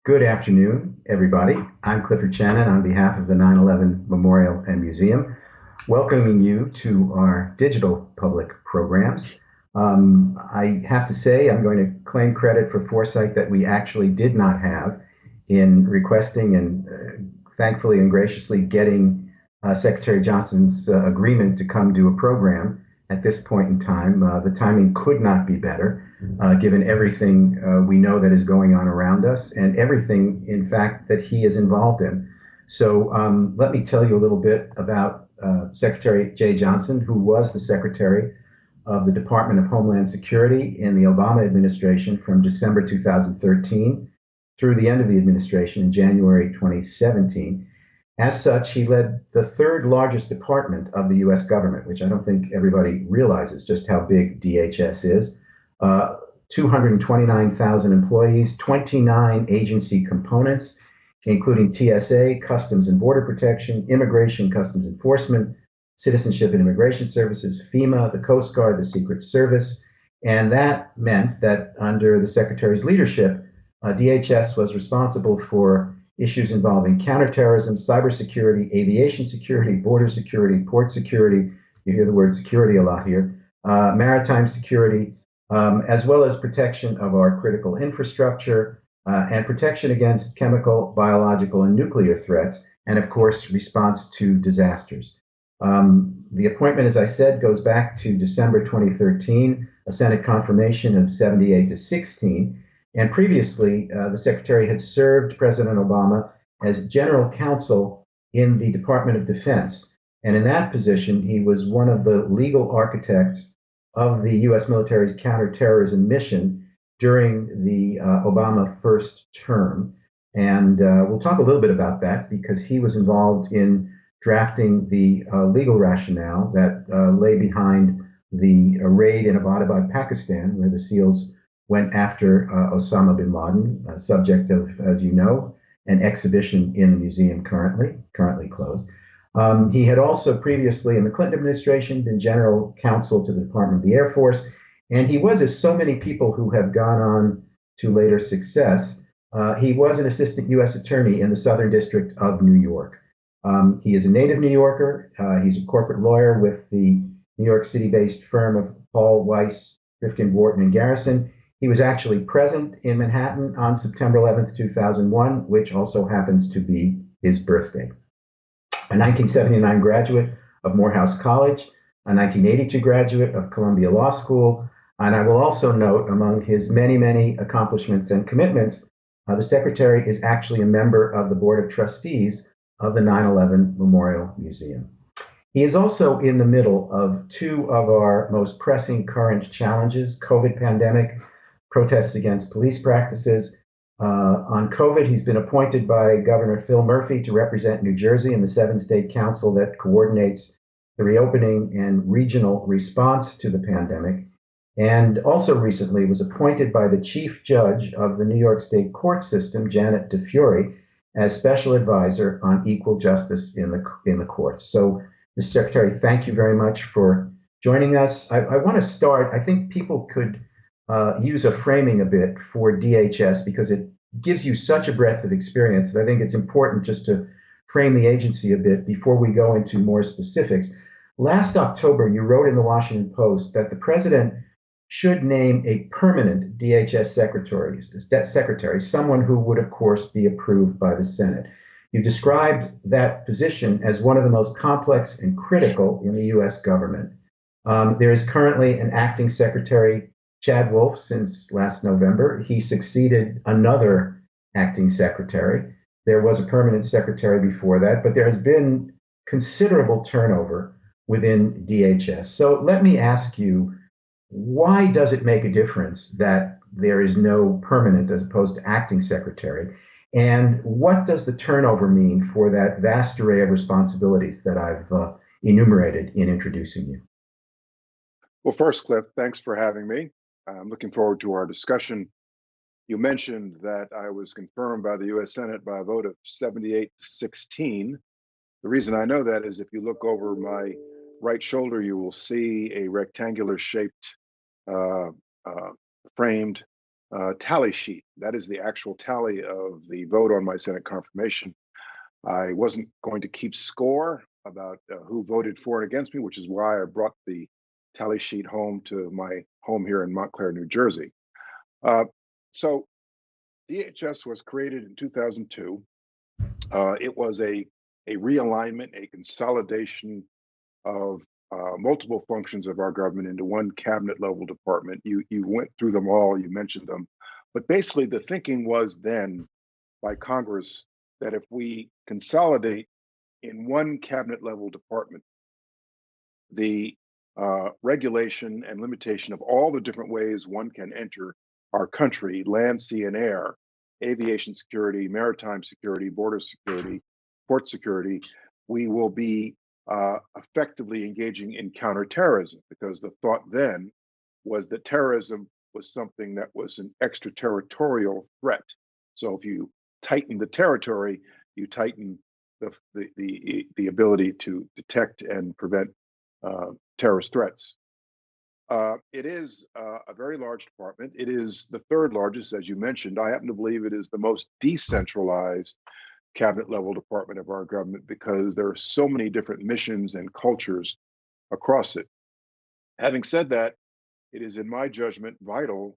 Good afternoon, everybody. I'm Clifford Shannon on behalf of the 9/11 Memorial and Museum, welcoming you to our digital public programs. I have to say, I'm going to claim credit for foresight that we actually did not have in requesting and thankfully and graciously getting Secretary Johnson's agreement to come do a program at this point in time. The timing could not be better, given everything we know that is going on around us and everything, in fact, that he is involved in. So let me tell you a little bit about Secretary Jeh Johnson, who was the Secretary of the Department of Homeland Security in the Obama administration from December 2013 through the end of the administration in January 2017. As such, he led the third largest department of the US government, which I don't think everybody realizes just how big DHS is. 229,000 employees, 29 agency components, including TSA, Customs and Border Protection, Immigration Customs Enforcement, Citizenship and Immigration Services, FEMA, the Coast Guard, the Secret Service. And that meant that under the Secretary's leadership, DHS was responsible for issues involving counterterrorism, cybersecurity, aviation security, border security, port security. You hear the word security a lot here, maritime security, as well as protection of our critical infrastructure and protection against chemical, biological, and nuclear threats, and of course, response to disasters. The appointment, as I said, goes back to December 2013, a Senate confirmation of 78-16. And previously, the Secretary had served President Obama as General Counsel in the Department of Defense. And in that position, he was one of the legal architects of the U.S. military's counterterrorism mission during the Obama first term. And we'll talk a little bit about that because he was involved in drafting the legal rationale that lay behind the raid in Abbottabad, Pakistan, where the SEALs went after Osama bin Laden, subject of, as you know, an exhibition in the museum currently closed. He had also previously in the Clinton administration been General Counsel to the Department of the Air Force, and he was, as so many people who have gone on to later success, he was an assistant U.S. attorney in the Southern District of New York. He is a native New Yorker. He's a corporate lawyer with the New York City-based firm of Paul, Weiss, Rifkin, Wharton, and Garrison. He was actually present in Manhattan on September 11th, 2001, which also happens to be his birthday. A 1979 graduate of Morehouse College, a 1982 graduate of Columbia Law School, and I will also note among his many, many accomplishments and commitments, the Secretary is actually a member of the Board of Trustees of the 9/11 Memorial Museum. He is also in the middle of two of our most pressing current challenges, COVID pandemic, protests against police practices. On COVID, he's been appointed by Governor Phil Murphy to represent New Jersey in the 7-state council that coordinates the reopening and regional response to the pandemic. And also recently was appointed by the chief judge of the New York State court system, Janet DeFiore, as special advisor on equal justice in the courts. So, Mr. Secretary, thank you very much for joining us. I want to start, I think people could use a framing a bit for DHS because it gives you such a breadth of experience that I think it's important just to frame the agency a bit before we go into more specifics. Last October, you wrote in the Washington Post that the president should name a permanent DHS secretary, someone who would, of course, be approved by the Senate. You described that position as one of the most complex and critical in the U.S. government. There is currently an acting secretary, Chad Wolf, since last November. He succeeded another acting secretary. There was a permanent secretary before that, but there has been considerable turnover within DHS. So let me ask you, why does it make a difference that there is no permanent as opposed to acting secretary? And what does the turnover mean for that vast array of responsibilities that I've enumerated in introducing you? Well, first, Cliff, thanks for having me. I'm looking forward to our discussion. You mentioned that I was confirmed by the U.S. Senate by a vote of 78-16. The reason I know that is if you look over my right shoulder, you will see a rectangular shaped framed tally sheet. That is the actual tally of the vote on my Senate confirmation. I wasn't going to keep score about who voted for and against me, which is why I brought the tally sheet home to my home here in Montclair, New Jersey. So DHS was created in 2002. It was a realignment, a consolidation of multiple functions of our government into one cabinet level department. You went through them all, you mentioned them, but basically the thinking was then by Congress that if we consolidate in one cabinet level department, the regulation and limitation of all the different ways one can enter our country, land, sea, and air, aviation security, maritime security, border security, port security, we will be effectively engaging in counterterrorism, because the thought then was that terrorism was something that was an extraterritorial threat. So if you tighten the territory, you tighten the ability to detect and prevent terrorist threats. It is a very large department. It is the third largest, as you mentioned. I happen to believe it is the most decentralized cabinet level department of our government because there are so many different missions and cultures across it. Having said that, it is, in my judgment, vital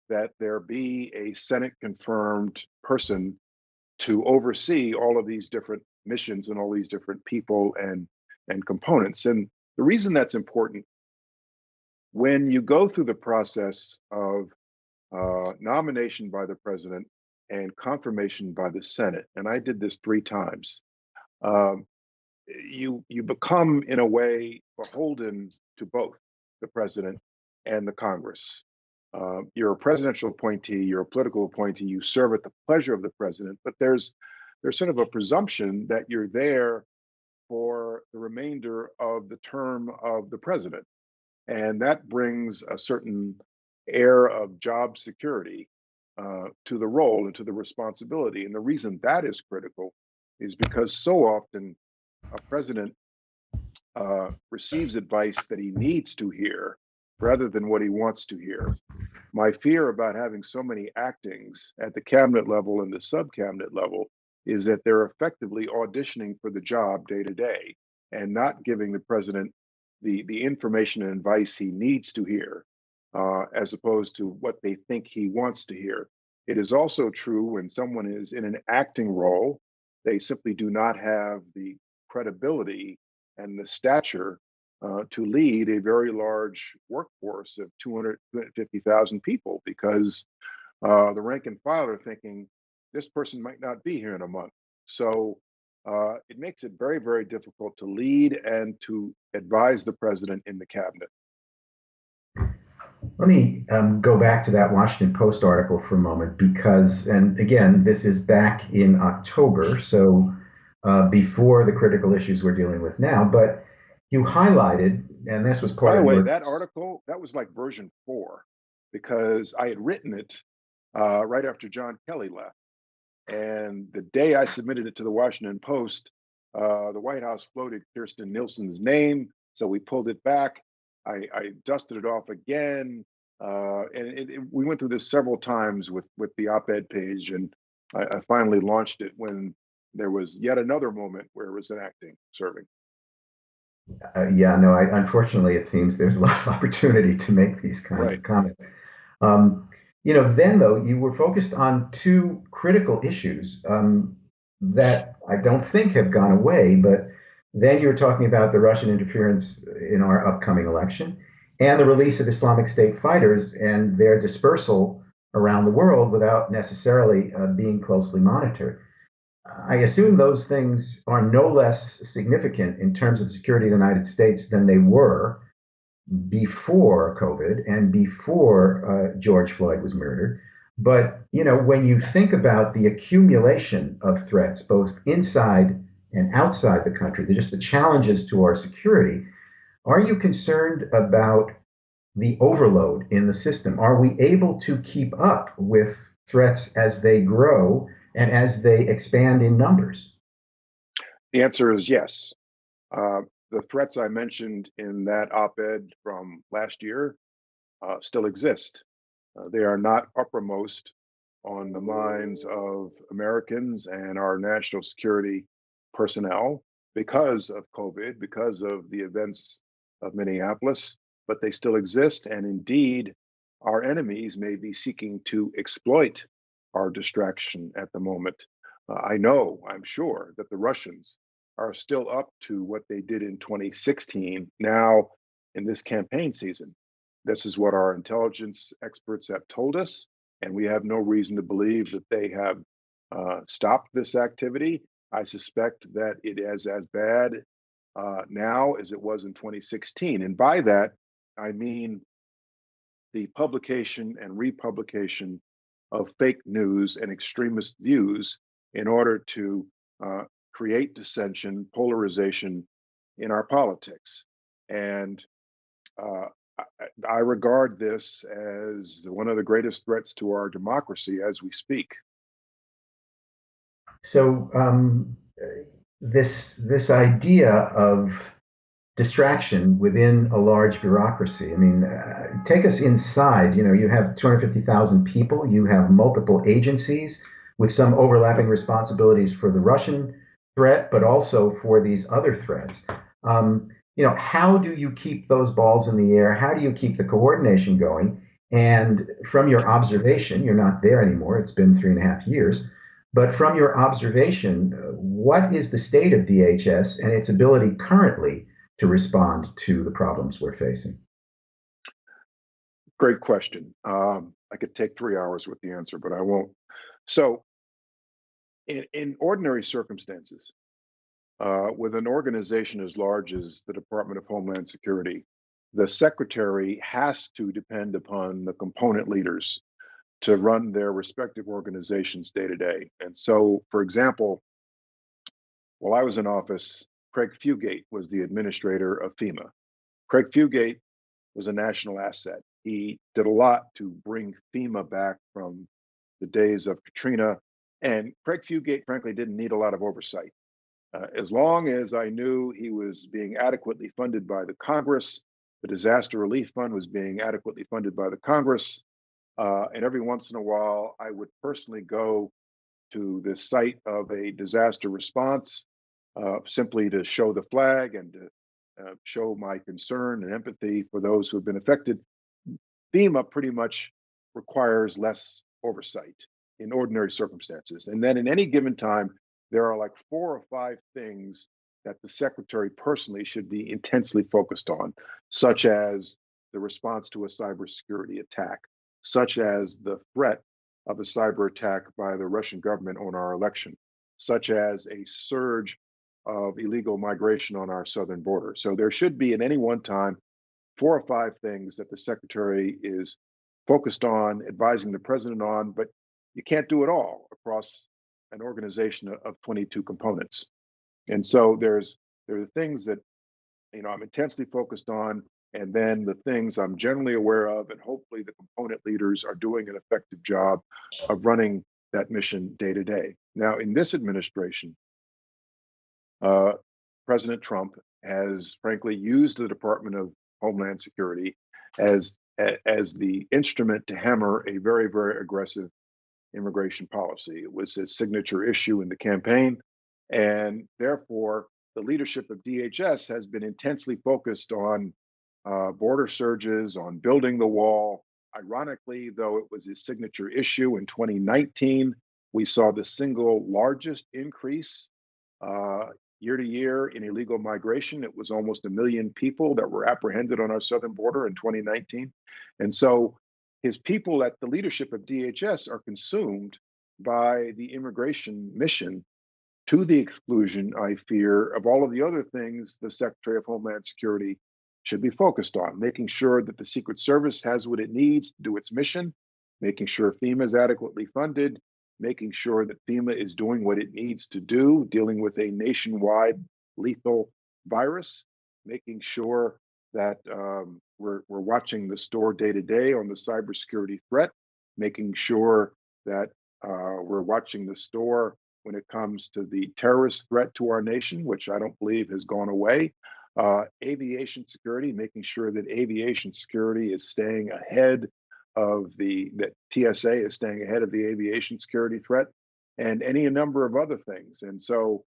that there be a Senate confirmed person to oversee all of these different missions and all these different people and components. And the reason that's important, when you go through the process of nomination by the president and confirmation by the Senate, and I did this 3 times, um, you become in a way beholden to both the president and the Congress. You're a presidential appointee, you're a political appointee, you serve at the pleasure of the president, but there's sort of a presumption that you're there for the remainder of the term of the president. And that brings a certain air of job security to the role and to the responsibility. And the reason that is critical is because so often a president receives advice that he needs to hear rather than what he wants to hear. My fear about having so many actings at the cabinet level and the sub-cabinet level is that they're effectively auditioning for the job day to day and not giving the president the information and advice he needs to hear, as opposed to what they think he wants to hear. It is also true when someone is in an acting role, they simply do not have the credibility and the stature to lead a very large workforce of 250,000 people, because the rank and file are thinking this person might not be here in a month. So it makes it very, very difficult to lead and to advise the president in the cabinet. Let me go back to that Washington Post article for a moment because, and again, this is back in October, so before the critical issues we're dealing with now, but you highlighted, and this was By part the of way, your. that article, that was like version 4, because I had written it right after John Kelly left. And the day I submitted it to the Washington Post, the White House floated Kirstjen Nielsen's name, so we pulled it back. I dusted it off again, and we went through this several times with the op-ed page, and I finally launched it when there was yet another moment where it was an acting serving. Yeah, no, unfortunately, it seems there's a lot of opportunity to make these kinds Right. of comments. Um, then though, you were focused on two critical issues that I don't think have gone away, but then you were talking about the Russian interference in our upcoming election and the release of Islamic State fighters and their dispersal around the world without necessarily being closely monitored. I assume those things are no less significant in terms of the security of the United States than they were before COVID and before George Floyd was murdered. But when you think about the accumulation of threats, both inside and outside the country, just the challenges to our security, are you concerned about the overload in the system? Are we able to keep up with threats as they grow and as they expand in numbers? The answer is yes. The threats I mentioned in that op-ed from last year still exist. They are not uppermost on the minds of Americans and our national security personnel because of COVID, because of the events of Minneapolis, but they still exist. And indeed, our enemies may be seeking to exploit our distraction at the moment. I'm sure that the Russians are still up to what they did in 2016 now in this campaign season. This is what our intelligence experts have told us, and we have no reason to believe that they have stopped this activity. I suspect that it is as bad now as it was in 2016. And by that, I mean the publication and republication of fake news and extremist views in order to create dissension, polarization in our politics. And uh, I regard this as one of the greatest threats to our democracy as we speak. So this idea of distraction within a large bureaucracy. I mean, take us inside. You know, you have 250,000 people. You have multiple agencies with some overlapping responsibilities for the Russian threat, but also for these other threats. You know, how do you keep those balls in the air? How do you keep the coordination going? And from your observation, you're not there anymore. It's been 3.5 years. But from your observation, what is the state of DHS and its ability currently to respond to the problems we're facing? Great question. I could take 3 hours with the answer, but I won't. So, in ordinary circumstances, with an organization as large as the Department of Homeland Security, the secretary has to depend upon the component leaders to run their respective organizations day to day. And so, for example, while I was in office, Craig Fugate was the administrator of FEMA. Craig Fugate was a national asset. He did a lot to bring FEMA back from the days of Katrina. And Craig Fugate, frankly, didn't need a lot of oversight. As long as I knew he was being adequately funded by the Congress, the Disaster Relief Fund was being adequately funded by the Congress, and every once in a while, I would personally go to the site of a disaster response simply to show the flag and to show my concern and empathy for those who have been affected. FEMA pretty much requires less oversight in ordinary circumstances. And then in any given time, there are like 4 or 5 things that the secretary personally should be intensely focused on, such as the response to a cybersecurity attack, such as the threat of a cyber attack by the Russian government on our election, such as a surge of illegal migration on our southern border. So there should be at any one time 4 or 5 things that the secretary is focused on, advising the president on, but you can't do it all across an organization of 22 components. And so there are the things that I'm intensely focused on, and then the things I'm generally aware of, and hopefully the component leaders are doing an effective job of running that mission day to day. Now, in this administration, uh, President Trump has frankly used the Department of Homeland Security as as the instrument to hammer a very, very aggressive immigration policy. It was his signature issue in the campaign, and therefore the leadership of DHS has been intensely focused on border surges, on building the wall. Ironically, though it was his signature issue in 2019, we saw the single largest increase uh, year to year in illegal migration. It was almost 1 million people that were apprehended on our southern border in 2019. And so his people at the leadership of DHS are consumed by the immigration mission to the exclusion, I fear, of all of the other things the Secretary of Homeland Security should be focused on, making sure that the Secret Service has what it needs to do its mission, making sure FEMA is adequately funded, making sure that FEMA is doing what it needs to do, dealing with a nationwide lethal virus, making sure that we're watching the store day to day on the cybersecurity threat, making sure that we're watching the store when it comes to the terrorist threat to our nation, which I don't believe has gone away. Aviation security, making sure that aviation security is staying ahead that TSA is staying ahead of the aviation security threat and any number of other things. And so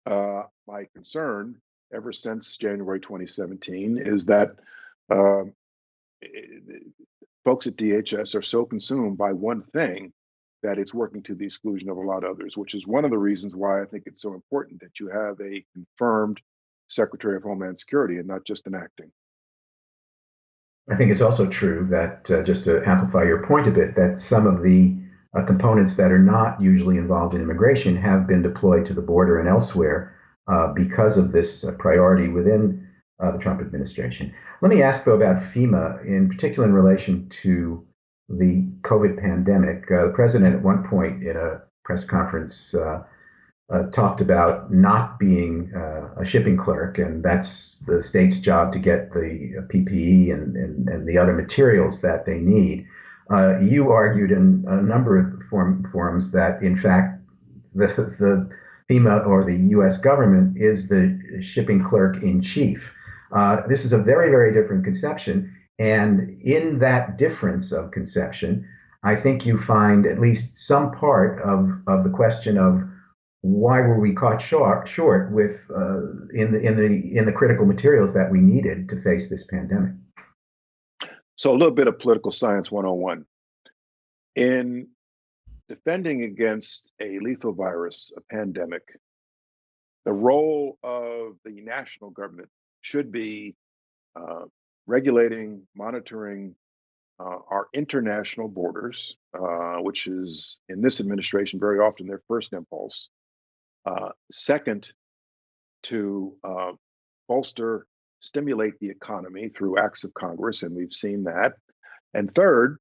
my concern ever since January 2017 is that um, folks at DHS are so consumed by one thing that it's working to the exclusion of a lot of others, which is one of the reasons why I think it's so important that you have a confirmed Secretary of Homeland Security and not just an acting. I think it's also true that, just to amplify your point a bit, that some of the components that are not usually involved in immigration have been deployed to the border and elsewhere because of this priority within the Trump administration. Let me ask, though, about FEMA, in particular in relation to the COVID pandemic. The president, at one point in a press conference, talked about not being a shipping clerk, and that's the state's job to get the PPE and the other materials that they need. You argued in a number of forums that, in fact, the FEMA or the U.S. government is the shipping clerk in chief. This is a very, very different conception. And in that difference of conception, I think you find at least some part of the question of why were we caught short with in the critical materials that we needed to face this pandemic. So a little bit of political science 101. In defending against a lethal virus, a pandemic, the role of the national government should be regulating, monitoring our international borders, which is in this administration very often their first impulse. Second, to bolster, stimulate the economy through acts of Congress, and we've seen that. And third,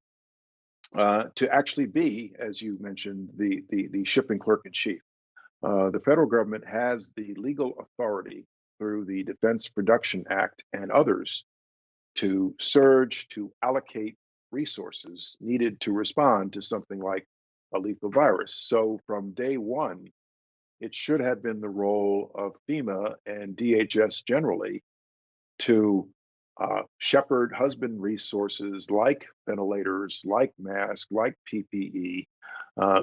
to actually be, as you mentioned, the shipping clerk in chief. The federal government has the legal authority through the Defense Production Act and others to surge, to allocate resources needed to respond to something like a lethal virus. So from day one, it should have been the role of FEMA and DHS generally to shepherd, husband resources like ventilators, like masks, like PPE,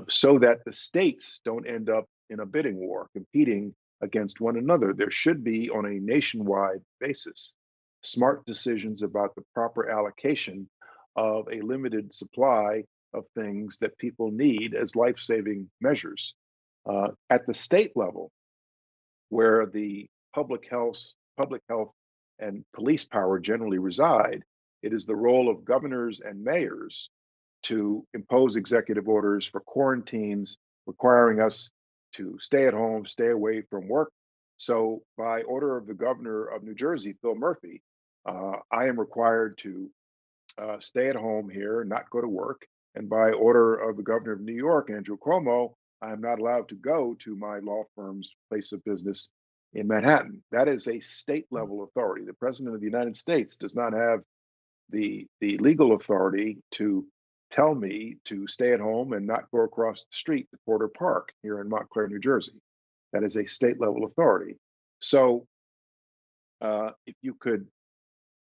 so that the states don't end up in a bidding war, competing against one another. There should be, on a nationwide basis, smart decisions about the proper allocation of a limited supply of things that people need as life-saving measures. At the state level, where the public health and police power generally reside, it is the role of governors and mayors to impose executive orders for quarantines, requiring us to stay at home, stay away from work. So by order of the governor of New Jersey, Phil Murphy, I am required to stay at home here, not go to work. And by order of the governor of New York, Andrew Cuomo, I am not allowed to go to my law firm's place of business in Manhattan. That is a state level authority. The president of the United States does not have the legal authority to tell me to stay at home and not go across the street to Porter Park here in Montclair, New Jersey. That is a state level authority. So if you could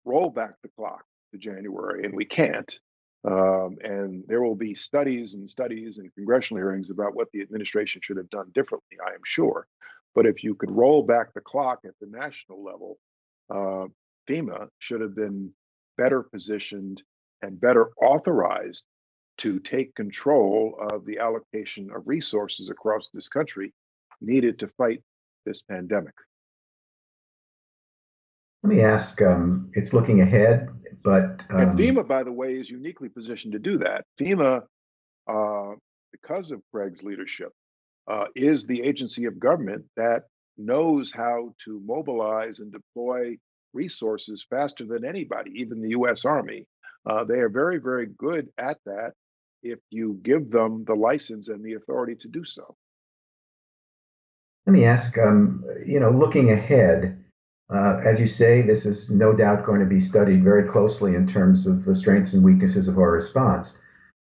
roll back the clock to January, and we can't, and there will be studies and congressional hearings about what the administration should have done differently, I am sure. But if you could roll back the clock at the national level, FEMA should have been better positioned and better authorized to take control of the allocation of resources across this country needed to fight this pandemic. Let me ask, it's looking ahead, but... And FEMA, by the way, is uniquely positioned to do that. FEMA, because of Craig's leadership, is the agency of government that knows how to mobilize and deploy resources faster than anybody, even the U.S. Army. They are very, very good at that if you give them the license and the authority to do so. Let me ask, looking ahead, as you say, this is no doubt going to be studied very closely in terms of the strengths and weaknesses of our response.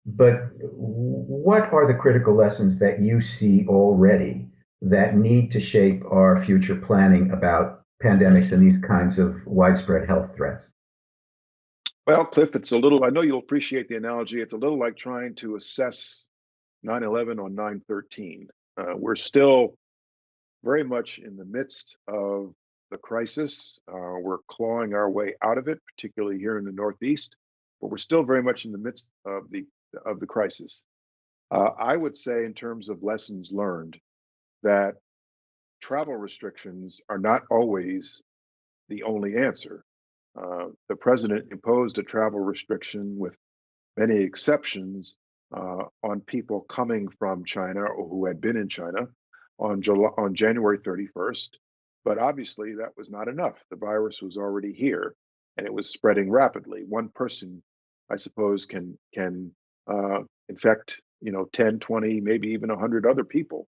But what are the critical lessons that you see already that need to shape our future planning about pandemics and these kinds of widespread health threats? Well, Cliff, it's a little, I know you'll appreciate the analogy. It's a little like trying to assess 9/11 on 9/13. We're still very much in the midst of the crisis. We're clawing our way out of it, particularly here in the Northeast, but we're still very much in the midst of the crisis. I would say, in terms of lessons learned, that travel restrictions are not always the only answer. The president imposed a travel restriction with many exceptions on people coming from China or who had been in China on January 31st. But obviously, that was not enough. The virus was already here, and it was spreading rapidly. One person, I suppose, can infect 10, 20, maybe even 100 other people.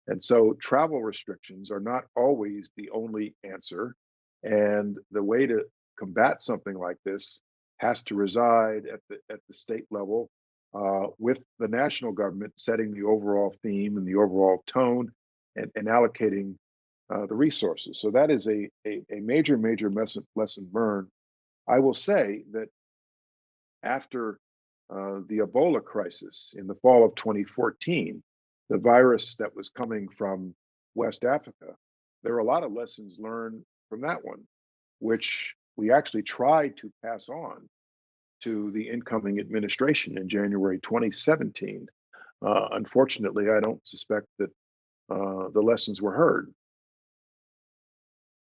And so travel restrictions are not always the only answer. And the way to combat something like this has to reside at the state level, with the national government setting the overall theme and the overall tone, and allocating the resources. So that is a major, major lesson learned. I will say that after the Ebola crisis in the fall of 2014, the virus that was coming from West Africa, there are a lot of lessons learned from that one, which we actually tried to pass on to the incoming administration in January 2017. Unfortunately, I don't suspect that the lessons were heard.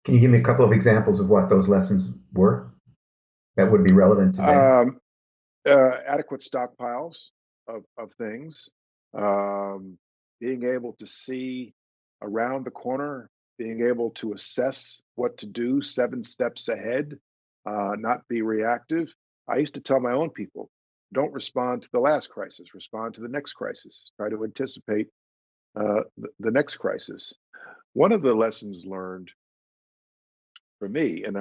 Can you give me a couple of examples of what those lessons were that would be relevant today? Adequate stockpiles of things, being able to see around the corner, being able to assess what to do 7 steps ahead, not be reactive. I used to tell my own people, don't respond to the last crisis, respond to the next crisis. Try to anticipate the next crisis. One of the lessons learned for me, and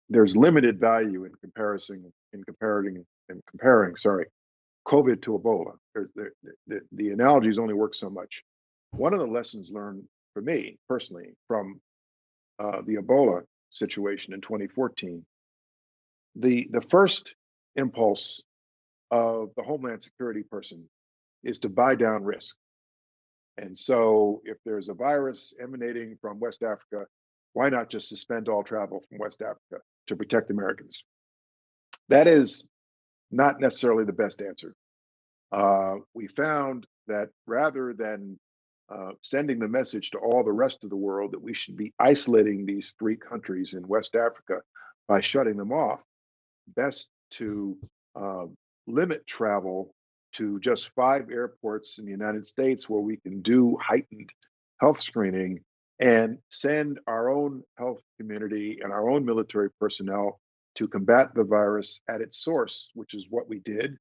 there's limited value in comparing, sorry, COVID to Ebola. The analogies only work so much. One of the lessons learned for me personally from the Ebola situation in 2014, the first impulse of the Homeland Security person is to buy down risk. And so if there's a virus emanating from West Africa, why not just suspend all travel from West Africa to protect Americans? That is not necessarily the best answer. We found that rather than sending the message to all the rest of the world that we should be isolating these 3 countries in West Africa by shutting them off, best to limit travel to just 5 airports in the United States where we can do heightened health screening, and send our own health community and our own military personnel to combat the virus at its source, which is what we did.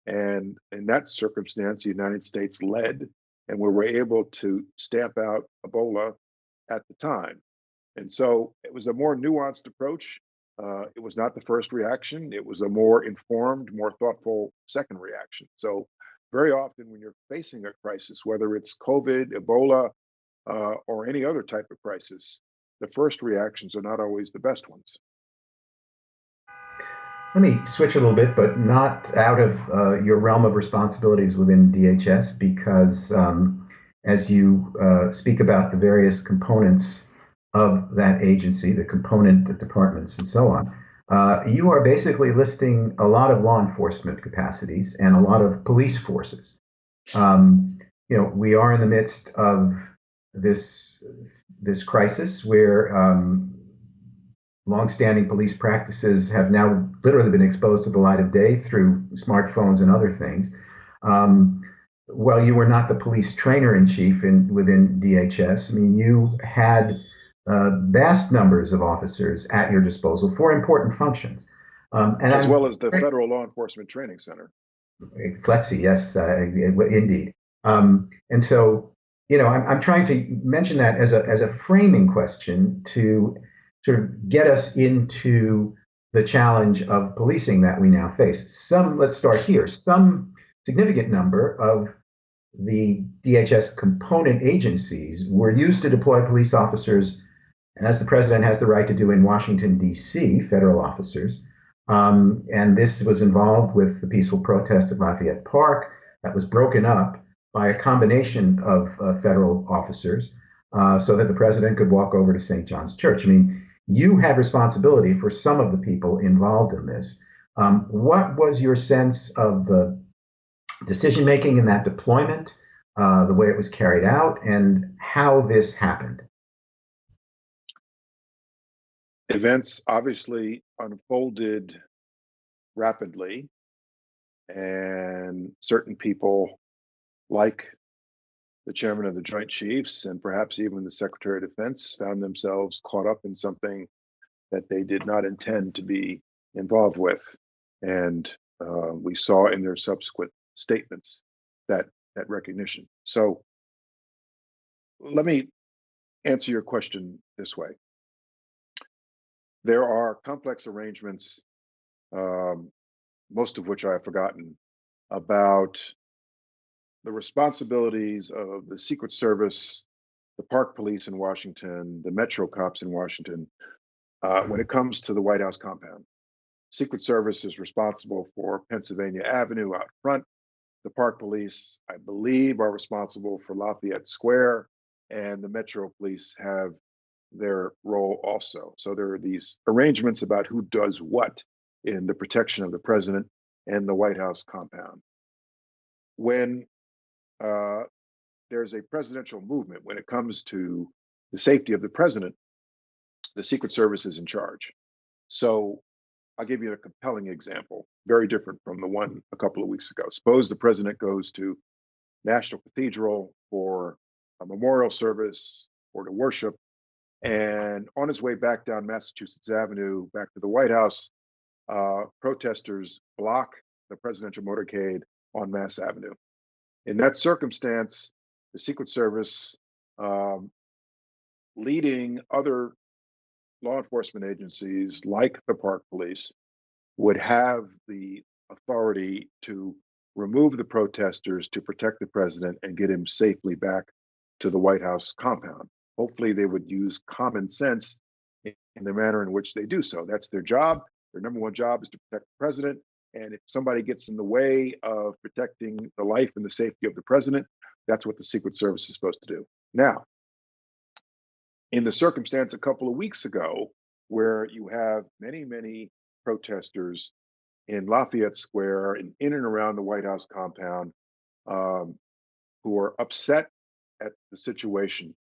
And in that circumstance, the United States led, and we were able to stamp out Ebola at the time. And so it was a more nuanced approach. It was not the first reaction. It was a more informed, more thoughtful second reaction. So very often when you're facing a crisis, whether it's COVID, Ebola, or any other type of crisis, the first reactions are not always the best ones. Let me switch a little bit, but not out of your realm of responsibilities within DHS, because as you speak about the various components of that agency, the component departments and so on, you are basically listing a lot of law enforcement capacities and a lot of police forces. We are in the midst of this crisis where longstanding police practices have now literally been exposed to the light of day through smartphones and other things. Well, you were not the police trainer in chief within DHS. I mean, you had vast numbers of officers at your disposal for important functions. As well as the Federal Law Enforcement Training Center. FLETC, yes, indeed. And so, I'm trying to mention that as a framing question to sort of get us into the challenge of policing that we now face. Let's start here. Some significant number of the DHS component agencies were used to deploy police officers, as the president has the right to do in Washington, D.C., federal officers, And this was involved with the peaceful protest at Lafayette Park that was broken up by a combination of federal officers so that the president could walk over to St. John's Church. I mean, you had responsibility for some of the people involved in this. What was your sense of the decision making in that deployment, the way it was carried out, and how this happened? Events obviously unfolded rapidly, and certain people, like the chairman of the Joint Chiefs and perhaps even the Secretary of Defense, found themselves caught up in something that they did not intend to be involved with. And we saw in their subsequent statements that recognition. So let me answer your question this way. There are complex arrangements, most of which I have forgotten, about the responsibilities of the Secret Service, the Park Police in Washington, the Metro Cops in Washington, when it comes to the White House compound. Secret Service is responsible for Pennsylvania Avenue out front. The Park Police, I believe, are responsible for Lafayette Square, and the Metro Police have their role also. So there are these arrangements about who does what in the protection of the president and the White House compound. When there's a presidential movement, when it comes to the safety of the president, the Secret Service is in charge. So I'll give you a compelling example, very different from the one a couple of weeks ago. Suppose the president goes to National Cathedral for a memorial service or to worship, and on his way back down Massachusetts Avenue, back to the White House, protesters block the presidential motorcade on Mass Avenue. In that circumstance, the Secret Service, leading other law enforcement agencies like the Park Police, would have the authority to remove the protesters to protect the president and get him safely back to the White House compound. Hopefully, they would use common sense in the manner in which they do so. That's their job. Their number one job is to protect the president. And if somebody gets in the way of protecting the life and the safety of the president, that's what the Secret Service is supposed to do. Now, in the circumstance a couple of weeks ago, where you have many, many protesters in Lafayette Square and in and around the White House compound who are upset at the situation,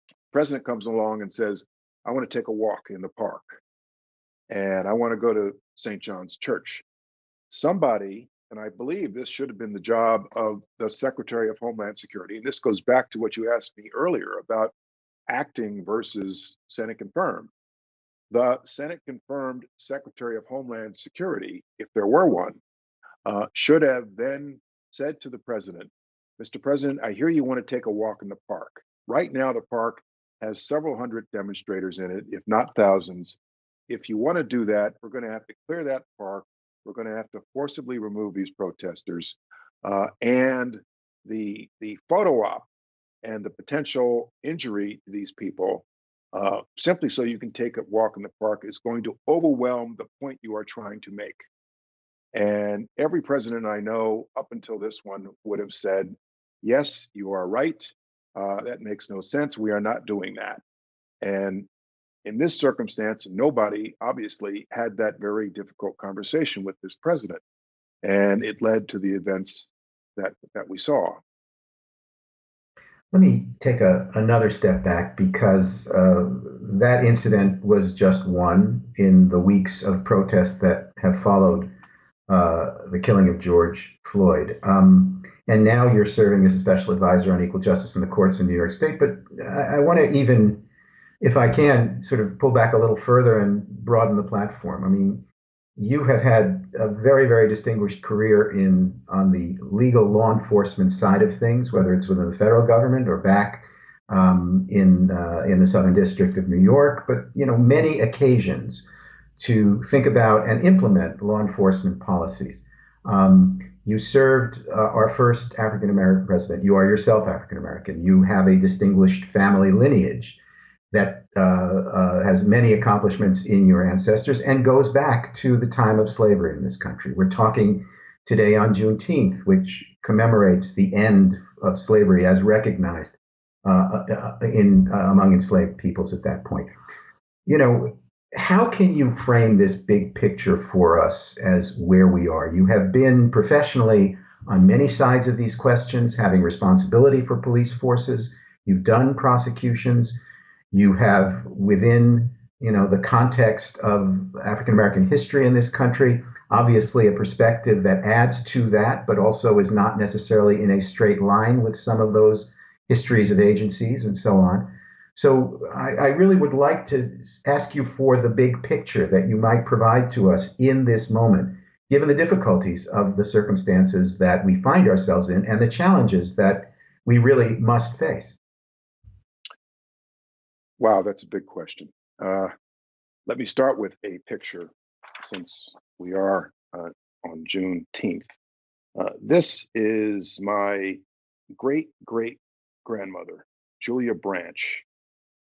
the president comes along and says, I want to take a walk in the park and I want to go to St. John's Church. Somebody, and I believe this should have been the job of the Secretary of Homeland Security, and this goes back to what you asked me earlier about acting versus Senate confirmed. The Senate confirmed Secretary of Homeland Security, if there were one, should have then said to the president, Mr. President, I hear you want to take a walk in the park. Right now, the park has several hundred demonstrators in it, if not thousands. If you want to do that, we're going to have to clear that park. We're going to have to forcibly remove these protesters. And the photo op and the potential injury to these people, simply so you can take a walk in the park, is going to overwhelm the point you are trying to make. And every president I know up until this one would have said, yes, you are right. That makes no sense. We are not doing that. And in this circumstance, nobody obviously had that very difficult conversation with this president. And it led to the events that we saw. Let me take another step back, because that incident was just one in the weeks of protests that have followed the killing of George Floyd. And now you're serving as a special advisor on equal justice in the courts in New York State. But I want to even, if I can, sort of pull back a little further and broaden the platform. I mean, you have had a very, very distinguished career on the legal law enforcement side of things, whether it's within the federal government or back in the Southern District of New York. But many occasions to think about and implement law enforcement policies. You served our first African American president. You are yourself African American. You have a distinguished family lineage. that has many accomplishments in your ancestors and goes back to the time of slavery in this country. We're talking today on Juneteenth, which commemorates the end of slavery as recognized among enslaved peoples at that point. You know, how can you frame this big picture for us as where we are? You have been professionally on many sides of these questions, having responsibility for police forces. You've done prosecutions. You have within, the context of African American history in this country, obviously a perspective that adds to that, but also is not necessarily in a straight line with some of those histories of agencies and so on. So I really would like to ask you for the big picture that you might provide to us in this moment, given the difficulties of the circumstances that we find ourselves in and the challenges that we really must face. Wow, that's a big question. Let me start with a picture since we are on Juneteenth. This is my great great grandmother, Julia Branch.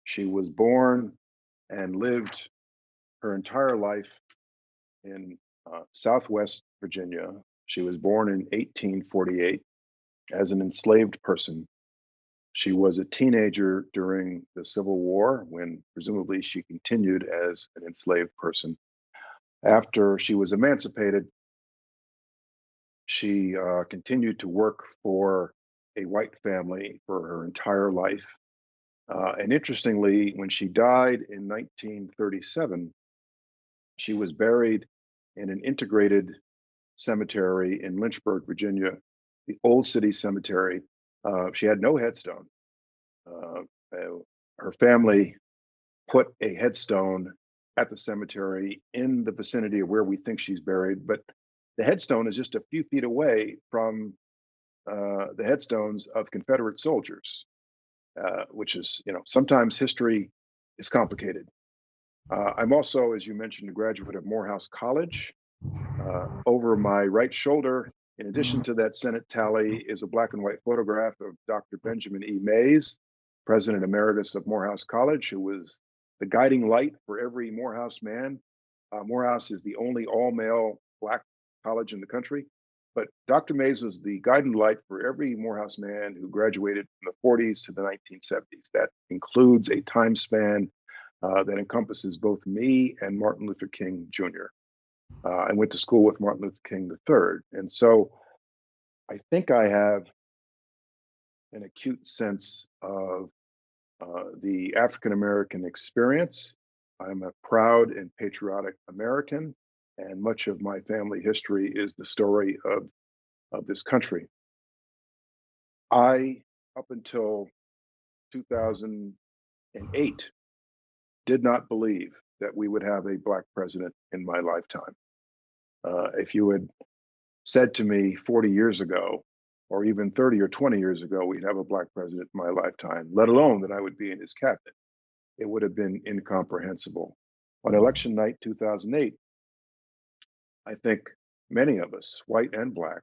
She was born and lived her entire life in Southwest Virginia. She was born in 1848 as an enslaved person. She was a teenager during the Civil War when presumably she continued as an enslaved person. After she was emancipated, she continued to work for a white family for her entire life. And interestingly, when she died in 1937, she was buried in an integrated cemetery in Lynchburg, Virginia, the Old City Cemetery. She had no headstone. Uh, Her family put a headstone at the cemetery in the vicinity of where we think she's buried, but the headstone is just a few feet away from the headstones of Confederate soldiers, which is, sometimes history is complicated. I'm also, as you mentioned, a graduate of Morehouse College. Over my right shoulder, in addition to that Senate tally, is a black and white photograph of Dr. Benjamin E. Mays, President Emeritus of Morehouse College, who was the guiding light for every Morehouse man. Morehouse is the only all-male black college in the country, but Dr. Mays was the guiding light for every Morehouse man who graduated from the 40s to the 1970s. That includes a time span that encompasses both me and Martin Luther King Jr. I went to school with Martin Luther King III. And so I think I have an acute sense of the African American experience. I'm a proud and patriotic American, and much of my family history is the story of this country. I, up until 2008, did not believe that we would have a Black president in my lifetime. If you had said to me 40 years ago, or even 30 or 20 years ago, we'd have a Black president in my lifetime, let alone that I would be in his cabinet, it would have been incomprehensible. On election night 2008, I think many of us, white and Black,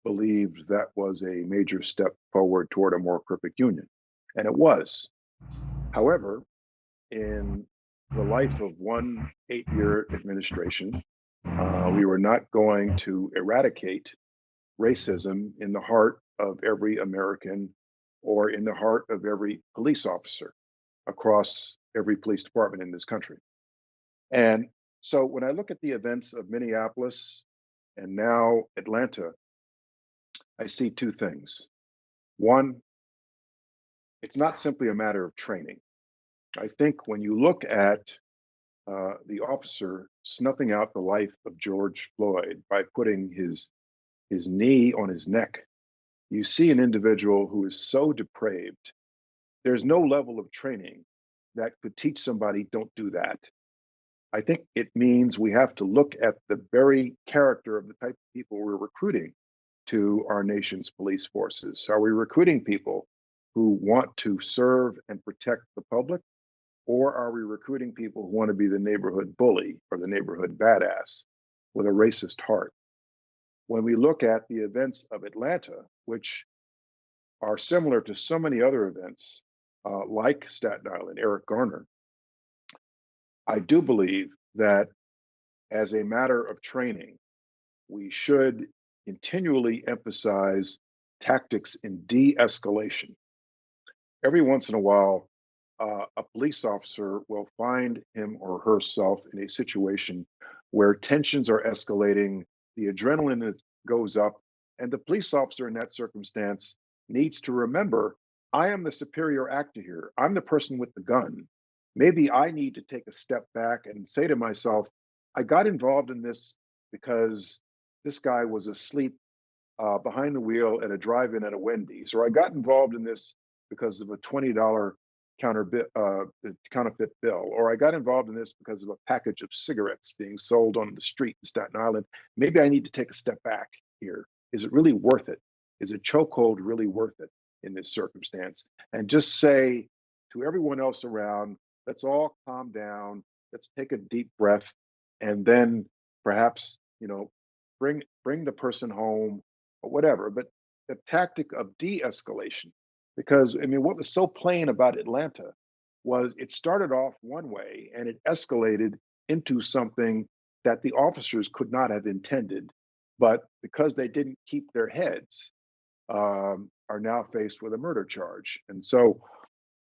believed that was a major step forward toward a more perfect union. And it was. However, in the life of one 8-year administration, we were not going to eradicate racism in the heart of every American or in the heart of every police officer across every police department in this country. And so when I look at the events of Minneapolis and now Atlanta, I see two things. One, it's not simply a matter of training. I think when you look at the officer snuffing out the life of George Floyd by putting his knee on his neck, you see an individual who is so depraved. There's no level of training that could teach somebody, don't do that. I think it means we have to look at the very character of the type of people we're recruiting to our nation's police forces. Are we recruiting people who want to serve and protect the public? Or are we recruiting people who want to be the neighborhood bully or the neighborhood badass with a racist heart? When we look at the events of Atlanta, which are similar to so many other events like Staten Island, Eric Garner. I do believe that as a matter of training, we should continually emphasize tactics in de-escalation. Every once in a while, a police officer will find him or herself in a situation where tensions are escalating, the adrenaline goes up, and the police officer in that circumstance needs to remember, I am the superior actor here. I'm the person with the gun. Maybe I need to take a step back and say to myself, I got involved in this because this guy was asleep behind the wheel at a drive-in at a Wendy's, or I got involved in this because of a $20 counterfeit bill, or I got involved in this because of a package of cigarettes being sold on the street in Staten Island. Maybe I need to take a step back here. Is it really worth it? Is a chokehold really worth it in this circumstance? And just say to everyone else around, let's all calm down, let's take a deep breath, and then perhaps, bring the person home or whatever. But the tactic of de-escalation, because I mean, what was so plain about Atlanta was it started off one way and it escalated into something that the officers could not have intended, but because they didn't keep their heads, are now faced with a murder charge. And so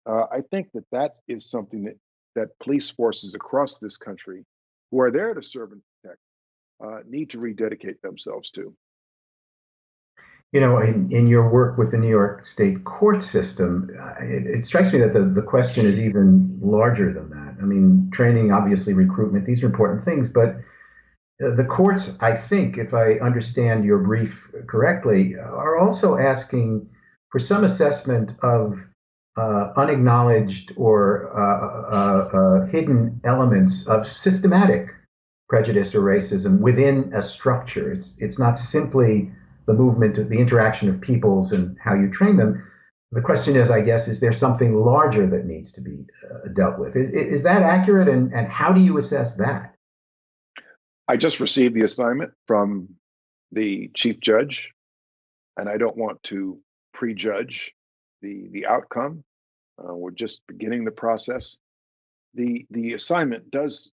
I think that that is something that police forces across this country who are there to serve and protect need to rededicate themselves to. In your work with the New York State court system, it strikes me that the question is even larger than that. I mean, training, obviously, recruitment, these are important things, but the courts, I think, if I understand your brief correctly, are also asking for some assessment of unacknowledged or hidden elements of systematic prejudice or racism within a structure. It's not simply the movement, the interaction of peoples and how you train them. The question is, I guess, is there something larger that needs to be dealt with? Is that accurate? And how do you assess that? I just received the assignment from the chief judge, and I don't want to prejudge the outcome. We're just beginning the process. The assignment does,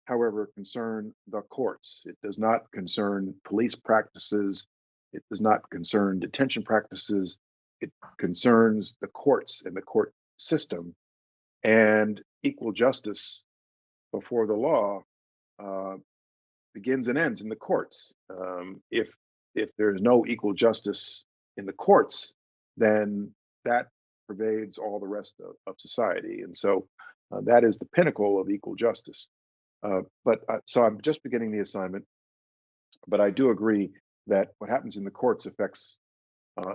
however, concern the courts. It does not concern police practices. It does not concern detention practices. It concerns the courts and the court system, and equal justice before the law begins and ends in the courts. If there's no equal justice in the courts, then that pervades all the rest of society. And so that is the pinnacle of equal justice. So I'm just beginning the assignment, but I do agree that what happens in the courts affects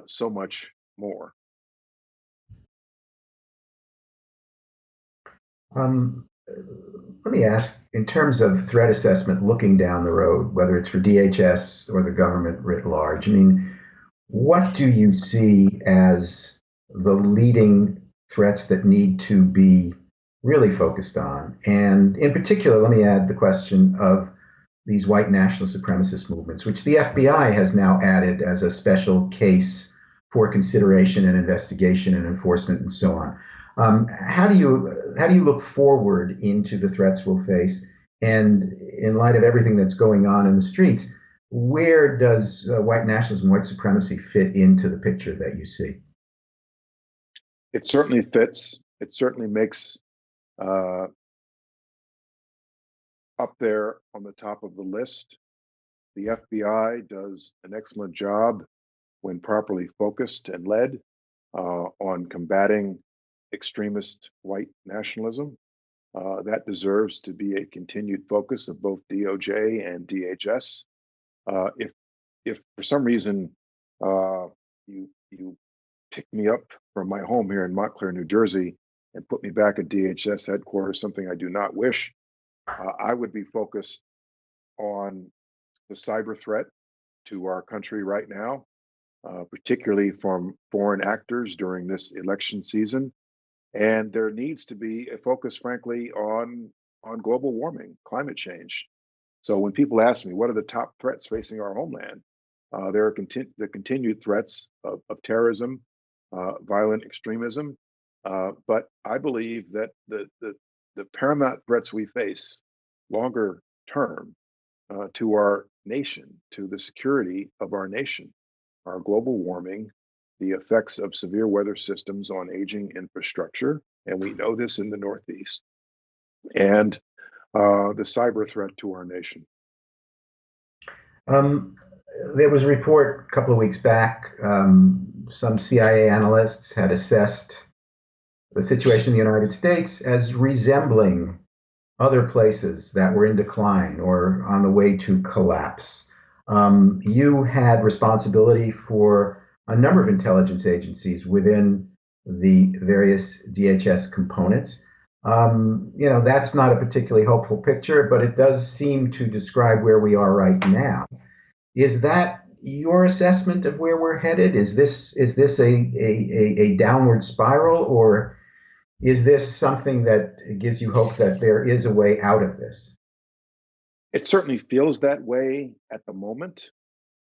so much more. Let me ask, in terms of threat assessment looking down the road, whether it's for DHS or the government writ large, I mean, what do you see as the leading threats that need to be really focused on? And in particular, let me add the question of these white national supremacist movements, which the FBI has now added as a special case for consideration and investigation and enforcement and so on. How do you look forward into the threats we'll face? And in light of everything that's going on in the streets, where does white nationalism, white supremacy fit into the picture that you see? It certainly fits. It certainly makes up there on the top of the list. The FBI does an excellent job when properly focused and led on combating extremist white nationalism. That deserves to be a continued focus of both DOJ and DHS. If for some reason you pick me up from my home here in Montclair, New Jersey, and put me back at DHS headquarters, something I do not wish, I would be focused on the cyber threat to our country right now, particularly from foreign actors during this election season. And there needs to be a focus, frankly, on global warming, climate change. So when people ask me, what are the top threats facing our homeland? There are the continued threats of terrorism, violent extremism, But I believe that the paramount threats we face longer term to our nation, to the security of our nation, are global warming, the effects of severe weather systems on aging infrastructure, and we know this in the Northeast, and the cyber threat to our nation. Um, there was a report a couple of weeks back. Some CIA analysts had assessed the situation in the United States as resembling other places that were in decline or on the way to collapse. You had responsibility for a number of intelligence agencies within the various DHS components. That's not a particularly hopeful picture, but it does seem to describe where we are right now. Is that your assessment of where we're headed? Is this a downward spiral, or is this something that gives you hope that there is a way out of this? It certainly feels that way at the moment.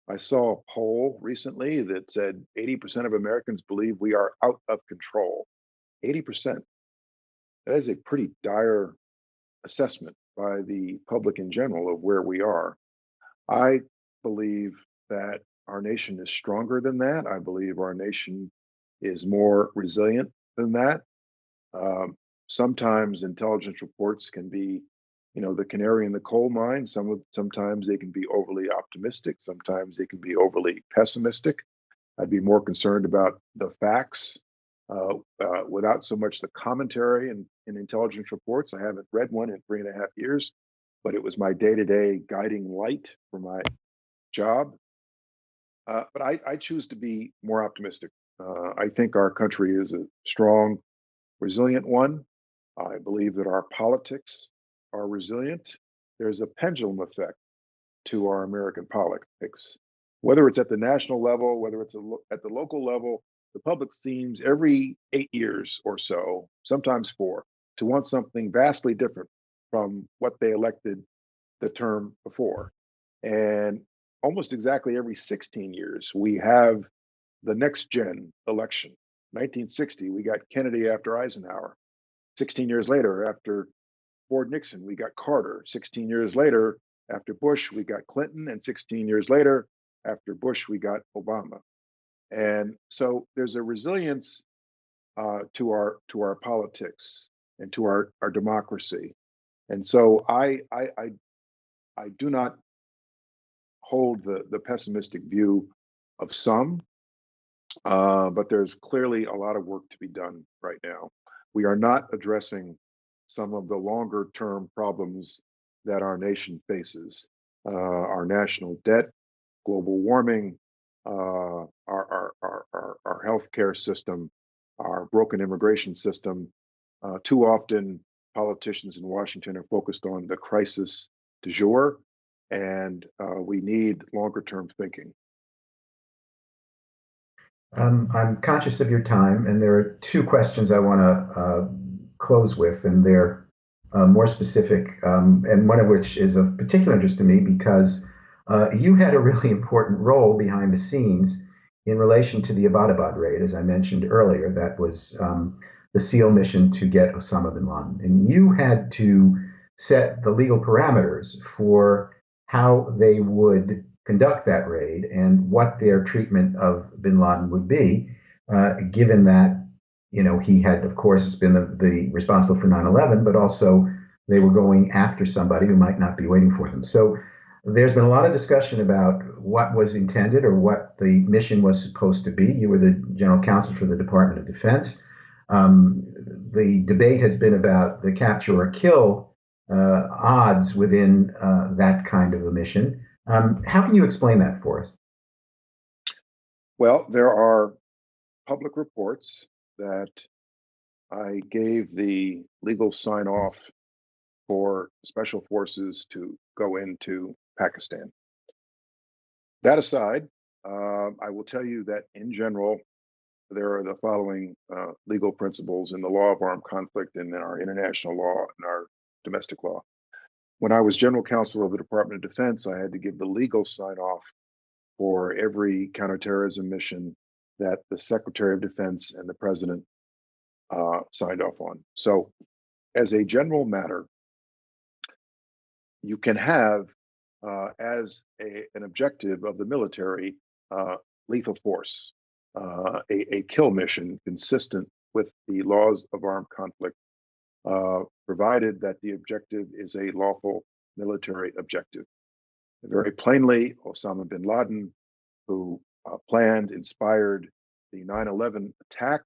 I saw a poll recently that said 80% of Americans believe we are out of control. 80%. That is a pretty dire assessment by the public in general of where we are. I believe that our nation is stronger than that. I believe our nation is more resilient than that. Sometimes intelligence reports can be, the canary in the coal mine. Sometimes they can be overly optimistic. Sometimes they can be overly pessimistic. I'd be more concerned about the facts without so much the commentary in intelligence reports. I haven't read one in 3.5 years, but it was my day-to-day guiding light for my job. But I choose to be more optimistic. I think our country is a strong, resilient one. I believe that our politics are resilient. There's a pendulum effect to our American politics. Whether it's at the national level, whether it's at the local level, the public seems every 8 years or so, sometimes 4, to want something vastly different from what they elected the term before. And almost exactly every 16 years, we have the next gen election. 1960, we got Kennedy after Eisenhower. 16 years later, after Ford Nixon, we got Carter. 16 years later, after Bush, we got Clinton. And 16 years later, after Bush, we got Obama. And so there's a resilience to our politics and to our democracy. And so I do not hold the pessimistic view of some, but there's clearly a lot of work to be done right now. We are not addressing some of the longer term problems that our nation faces, our national debt, global warming, our healthcare system, our broken immigration system. Too often, politicians in Washington are focused on the crisis du jour, and we need longer term thinking. I'm conscious of your time, and there are two questions I want to close with, and they're more specific, and one of which is of particular interest to me because you had a really important role behind the scenes in relation to the Abbottabad raid, as I mentioned earlier. That was the SEAL mission to get Osama bin Laden, and you had to set the legal parameters for how they would conduct that raid and what their treatment of bin Laden would be, given that he had, of course, been the responsible for 9/11, but also they were going after somebody who might not be waiting for them. So there's been a lot of discussion about what was intended or what the mission was supposed to be. You were the General Counsel for the Department of Defense. The debate has been about the capture or kill odds within that kind of a mission. How can you explain that for us? Well, there are public reports that I gave the legal sign off for special forces to go into Pakistan. That aside, I will tell you that in general, there are the following legal principles in the law of armed conflict and in our international law and our domestic law. When I was General Counsel of the Department of Defense, I had to give the legal sign off for every counterterrorism mission that the Secretary of Defense and the President signed off on. So, as a general matter, you can have as an objective of the military lethal force, a kill mission consistent with the laws of armed conflict, provided that the objective is a lawful military objective. Very plainly, Osama bin Laden, who planned, inspired the 9/11 attack,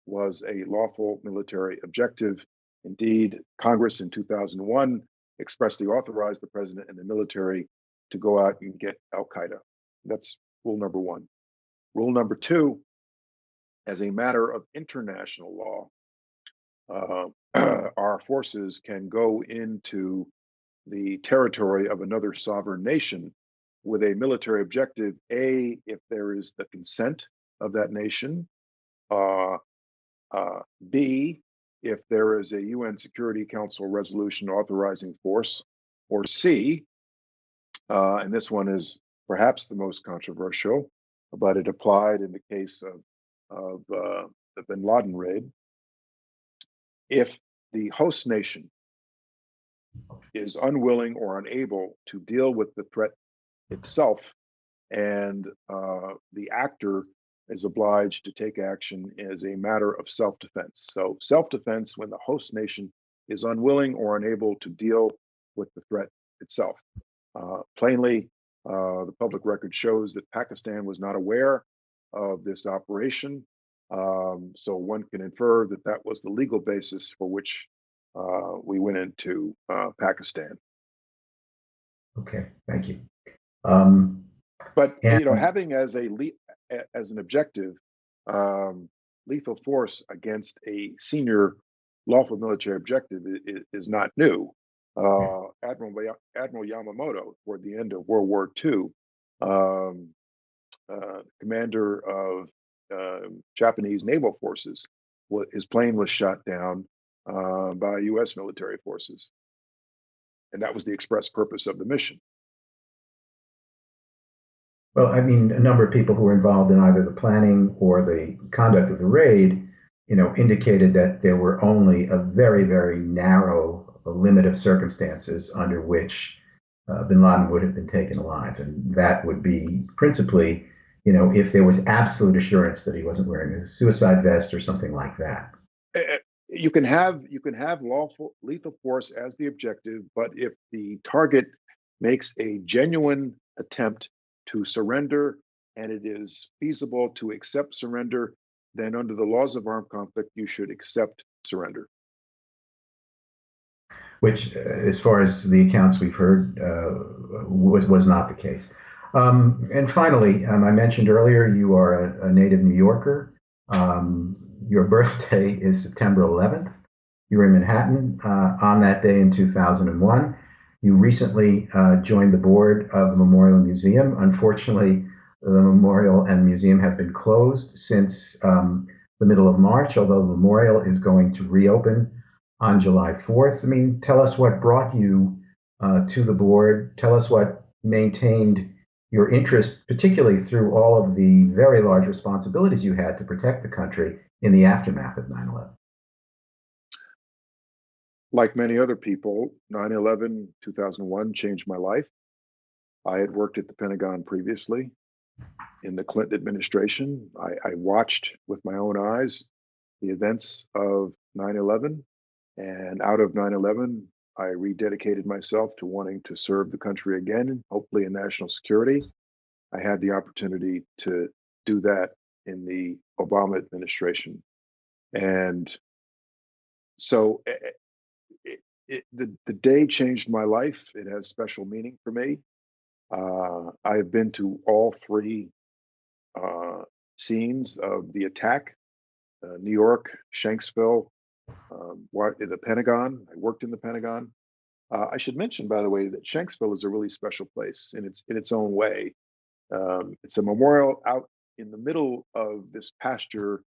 was a lawful military objective. Indeed, Congress in 2001 expressly authorized the president and the military to go out and get Al Qaeda. That's rule number one. Rule number two, as a matter of international law, our forces can go into the territory of another sovereign nation with a military objective, A, if there is the consent of that nation, uh, B, if there is a UN Security Council resolution authorizing force, or C, and this one is perhaps the most controversial, but it applied in the case of the bin Laden raid, if the host nation is unwilling or unable to deal with the threat itself, and the actor is obliged to take action as a matter of self-defense. So self-defense when the host nation is unwilling or unable to deal with the threat itself. Plainly, the public record shows that Pakistan was not aware of this operation. So one can infer that that was the legal basis for which we went into Pakistan. Okay, thank you. But And having as an objective lethal force against a senior lawful military objective is not new. Admiral Yamamoto, toward the end of World War II, commander of Japanese naval forces, his plane was shot down by U.S. military forces, and that was the express purpose of the mission. well, I mean, a number of people who were involved in either the planning or the conduct of the raid, indicated that there were only a very, very narrow limit of circumstances under which bin Laden would have been taken alive. And that would be principally, if there was absolute assurance that he wasn't wearing a suicide vest or something like that. You can have lethal force as the objective, but if the target makes a genuine attempt to surrender and it is feasible to accept surrender, then under the laws of armed conflict, you should accept surrender. Which, as far as the accounts we've heard, was not the case. And finally, I mentioned earlier you are a native New Yorker. Your birthday is September 11th. You were in Manhattan on that day in 2001. You recently joined the board of the Memorial Museum. Unfortunately, the memorial and museum have been closed since the middle of March, although the memorial is going to reopen on July 4th. I mean, tell us what brought you to the board. Tell us what maintained your interest, particularly through all of the very large responsibilities you had to protect the country in the aftermath of 9/11. Like many other people, 9/11, 2001 changed my life. I had worked at the Pentagon previously in the Clinton administration. I watched with my own eyes the events of 9/11. And out of 9/11, I rededicated myself to wanting to serve the country again, hopefully in national security. I had the opportunity to do that in the Obama administration. And so the day changed my life. It has special meaning for me. I have been to all three scenes of the attack, New York, Shanksville, the Pentagon. I worked in the Pentagon. I should mention, by the way, that Shanksville is a really special place in its own way. It's a memorial out in the middle of this pasture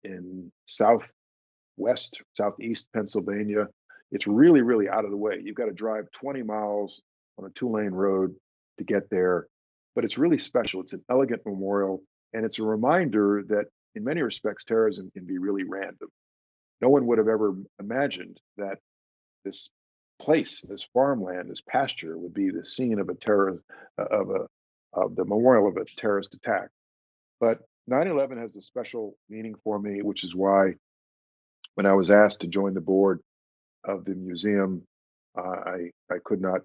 in southeast Pennsylvania. It's really, really out of the way. You've got to drive 20 miles on a 2-lane road to get there, but it's really special. It's an elegant memorial, and it's a reminder that in many respects, terrorism can be really random. No one would have ever imagined that this place, this farmland, this pasture would be the scene of a terror of a of the memorial of a terrorist attack. But 9/11 has a special meaning for me, which is why when I was asked to join the board of the museum, I could not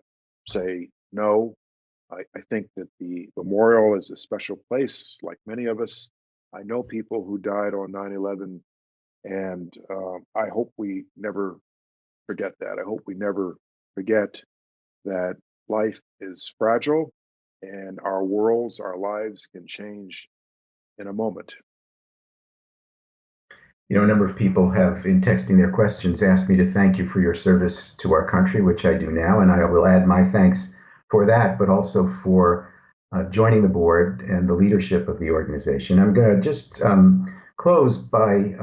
say no. I think that the memorial is a special place, like many of us. I know people who died on 9/11, and I hope we never forget that. I hope we never forget that life is fragile and our worlds, our lives can change in a moment. A number of people have, in texting their questions, asked me to thank you for your service to our country, which I do now, and I will add my thanks for that, but also for joining the board and the leadership of the organization. I'm going to just close by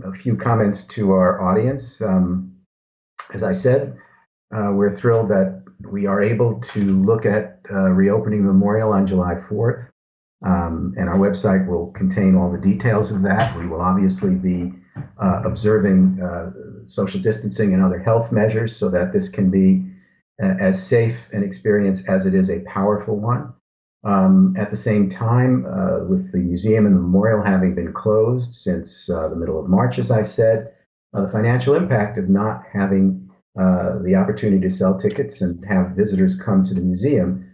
a few comments to our audience. As I said, we're thrilled that we are able to look at reopening the memorial on July 4th. And our website will contain all the details of that. We will obviously be observing social distancing and other health measures so that this can be as safe an experience as it is a powerful one. At the same time, with the museum and the memorial having been closed since the middle of March, as I said, the financial impact of not having the opportunity to sell tickets and have visitors come to the museum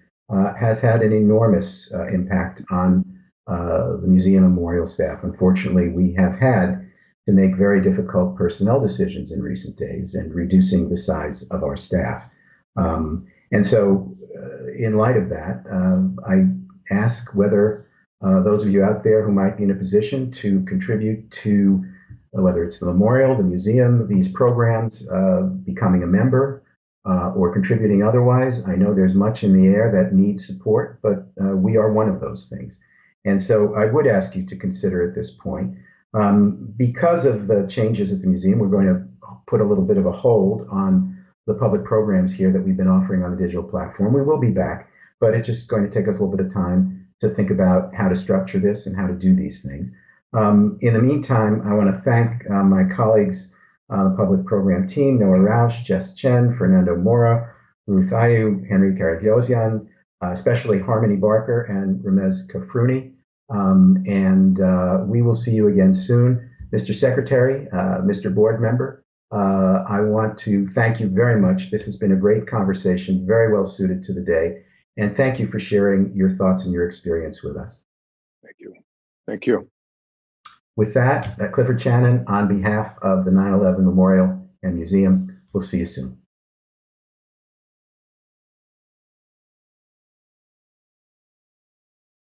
has had an enormous impact on the museum and memorial staff. Unfortunately, we have had to make very difficult personnel decisions in recent days and reducing the size of our staff. And so, in light of that, I ask whether those of you out there who might be in a position to contribute to whether it's the memorial, the museum, these programs, becoming a member, or contributing otherwise. I know there's much in the air that needs support, but we are one of those things. And so I would ask you to consider at this point, because of the changes at the museum, we're going to put a little bit of a hold on the public programs here that we've been offering on the digital platform. We will be back, but it's just going to take us a little bit of time to think about how to structure this and how to do these things. In the meantime, I want to thank my colleagues on the public program team: Noah Rausch, Jess Chen, Fernando Mora, Ruth Ayu, Henry Karagiosian, especially Harmony Barker and Ramez Kafrouni. And we will see you again soon. Mr. Secretary, Mr. Board Member, I want to thank you very much. This has been a great conversation, very well suited to the day. And thank you for sharing your thoughts and your experience with us. Thank you. Thank you. With that, Clifford Channon, on behalf of the 9/11 Memorial and Museum, we'll see you soon.